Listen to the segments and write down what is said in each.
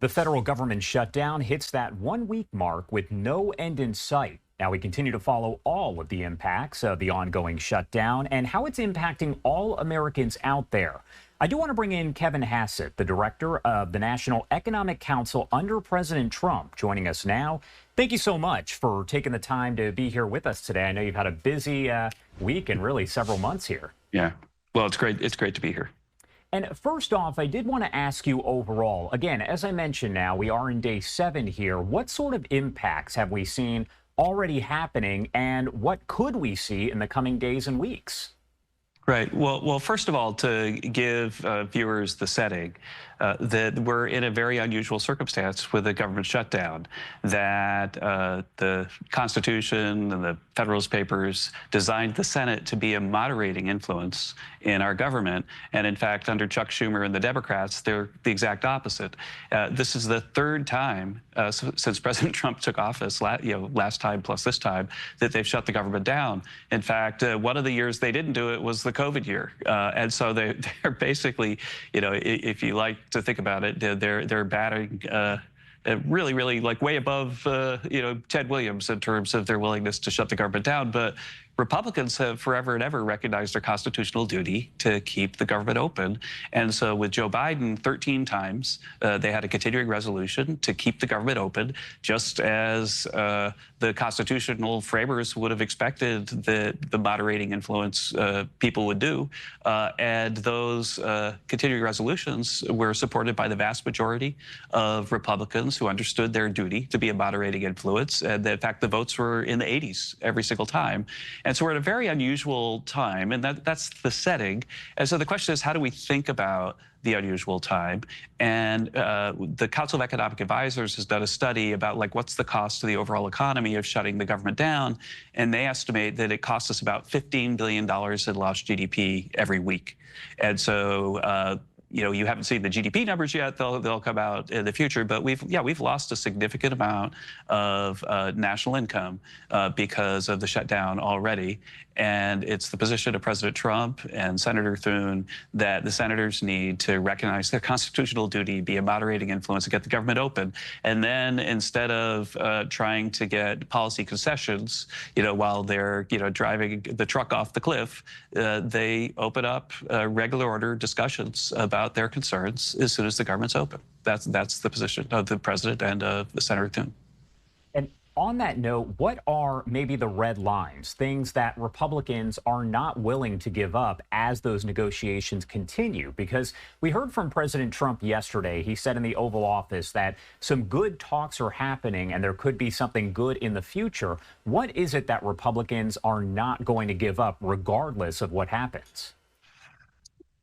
The federal government shutdown hits that 1 week mark with no end in sight. Now, we continue to follow all of the impacts of the ongoing shutdown and how it's impacting all Americans out there. I do want to bring in Kevin Hassett, the director of the National Economic Council under President Trump, joining us now. Thank you so much for taking the time to be here with us today. I know you've had a busy week and really several months here. Yeah, well, it's great. It's great to be here. And first off, I did want to ask you overall, again, as I mentioned now, we are in day 7 here. What sort of impacts have we seen already happening, and what could we see in the coming days and weeks? Right. Well, first of all, to give viewers the setting, that we're in a very unusual circumstance with a government shutdown, that the Constitution and the Federalist Papers designed the Senate to be a moderating influence in our government. And in fact, under Chuck Schumer and the Democrats, they're the exact opposite. This is the third time since President Trump took office, last time plus this time, that they've shut the government down. In fact, one of the years they didn't do it was the COVID year. And so they're basically, if you like to think about it, they're batting really like way above, Ted Williams in terms of their willingness to shut the government down. But Republicans have forever and ever recognized their constitutional duty to keep the government open. And so with Joe Biden, 13 times, they had a continuing resolution to keep the government open, just as the constitutional framers would have expected that the moderating influence people would do. And those continuing resolutions were supported by the vast majority of Republicans who understood their duty to be a moderating influence. And in fact, the votes were in the 80s every single time. And so we're at a very unusual time, and that's the setting. And so the question is, how do we think about the unusual time? And the Council of Economic Advisors has done a study about what's the cost to the overall economy of shutting the government down, and they estimate that it costs us about $15 billion in lost GDP every week. And so you haven't seen the GDP numbers yet. They'll come out in the future. But we've lost a significant amount of national income because of the shutdown already. And it's the position of President Trump and Senator Thune that the senators need to recognize their constitutional duty, be a moderating influence, and get the government open. And then instead of trying to get policy concessions, while they're driving the truck off the cliff, they open up regular order discussions about their concerns as soon as the government's open. That's the position of the president and of Senator Thune. And on that note, what are maybe the red lines, things that Republicans are not willing to give up as those negotiations continue? Because we heard from President Trump yesterday. He said in the Oval Office that some good talks are happening and there could be something good in the future. What is it that Republicans are not going to give up regardless of what happens?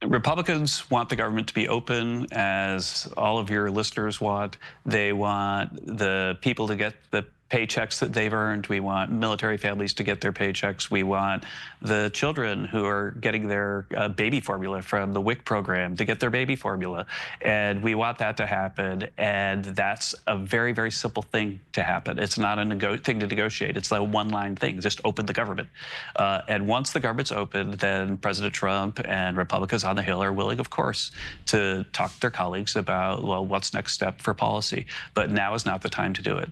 Republicans want the government to be open, as all of your listeners want. They want the people to get the paychecks that they've earned. We want military families to get their paychecks. We want the children who are getting their baby formula from the WIC program to get their baby formula. And we want that to happen. And that's a very, very simple thing to happen. It's not a thing to negotiate. It's a one-line thing. Just open the government. And once the government's open, then President Trump and Republicans on the Hill are willing, of course, to talk to their colleagues about, well, what's next step for policy. But now is not the time to do it.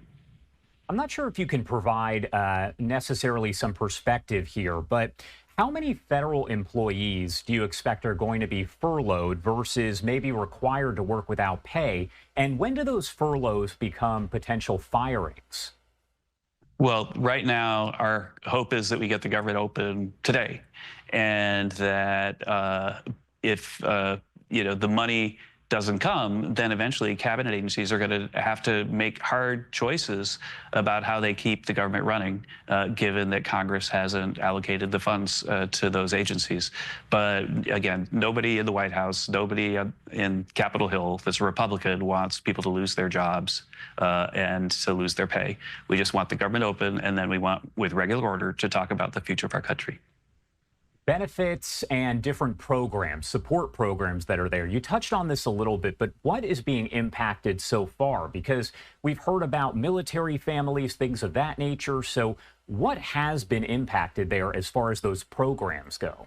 I'm not sure if you can provide necessarily some perspective here, but how many federal employees do you expect are going to be furloughed versus maybe required to work without pay? And when do those furloughs become potential firings? Well, right now, our hope is that we get the government open today, and that if the money doesn't come, then eventually cabinet agencies are going to have to make hard choices about how they keep the government running, given that Congress hasn't allocated the funds to those agencies. But again, nobody in the White House, nobody in Capitol Hill that's a Republican wants people to lose their jobs and to lose their pay. We just want the government open, and then we want, with regular order, to talk about the future of our country. Benefits and different programs, support programs that are there. You touched on this a little bit, but what is being impacted so far? Because we've heard about military families, things of that nature. So what has been impacted there as far as those programs go?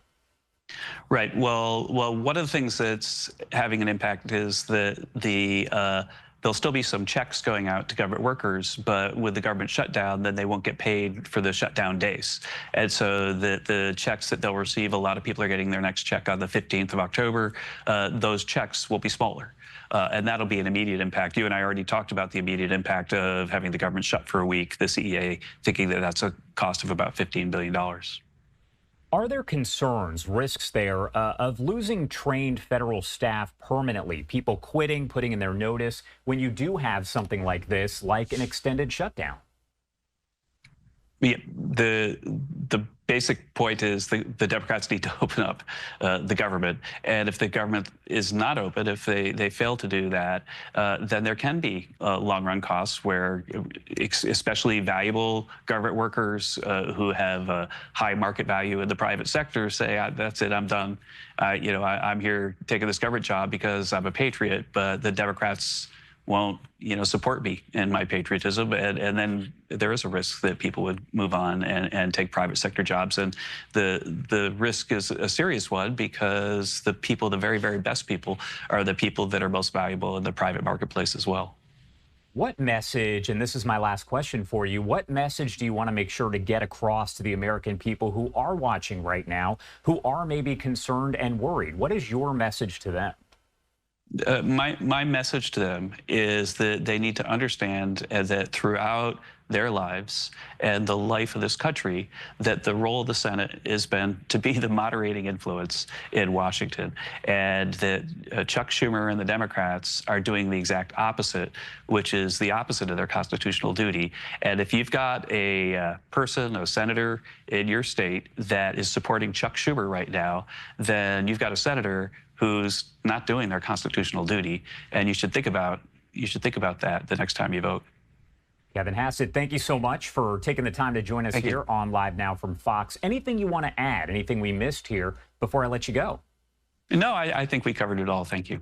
Right. Well, one of the things that's having an impact is the there'll still be some checks going out to government workers, but with the government shutdown, then they won't get paid for the shutdown days. And so the checks that they'll receive, a lot of people are getting their next check on the 15th of October. Those checks will be smaller. And that'll be an immediate impact. You and I already talked about the immediate impact of having the government shut for a week, the CEA thinking that that's a cost of about $15 billion. Are there concerns, risks there of losing trained federal staff permanently, people quitting, putting in their notice when you do have something like this, like an extended shutdown? Yeah, the basic point is the Democrats need to open up the government, and if the government is not open, if they fail to do that, then there can be long-run costs where, especially valuable government workers who have high market value in the private sector, say, "That's it, I'm done. I'm here taking this government job because I'm a patriot," but the Democrats won't, support me in my patriotism, and then there is a risk that people would move on and take private sector jobs, and the risk is a serious one because the people, the very, very best people, are the people that are most valuable in the private marketplace as well. What message, and this is my last question for you, what message do you want to make sure to get across to the American people who are watching right now, who are maybe concerned and worried? What is your message to them? My message to them is that they need to understand that throughout their lives and the life of this country, that the role of the Senate has been to be the moderating influence in Washington, and that Chuck Schumer and the Democrats are doing the exact opposite, which is the opposite of their constitutional duty. And if you've got a person, a senator in your state that is supporting Chuck Schumer right now, then you've got a senator who's not doing their constitutional duty, and you should think about that the next time you vote. Kevin Hassett, thank you so much for taking the time to join us here on Live Now from Fox. Anything you want to add, anything we missed here before I let you go? No, I think we covered it all. Thank you.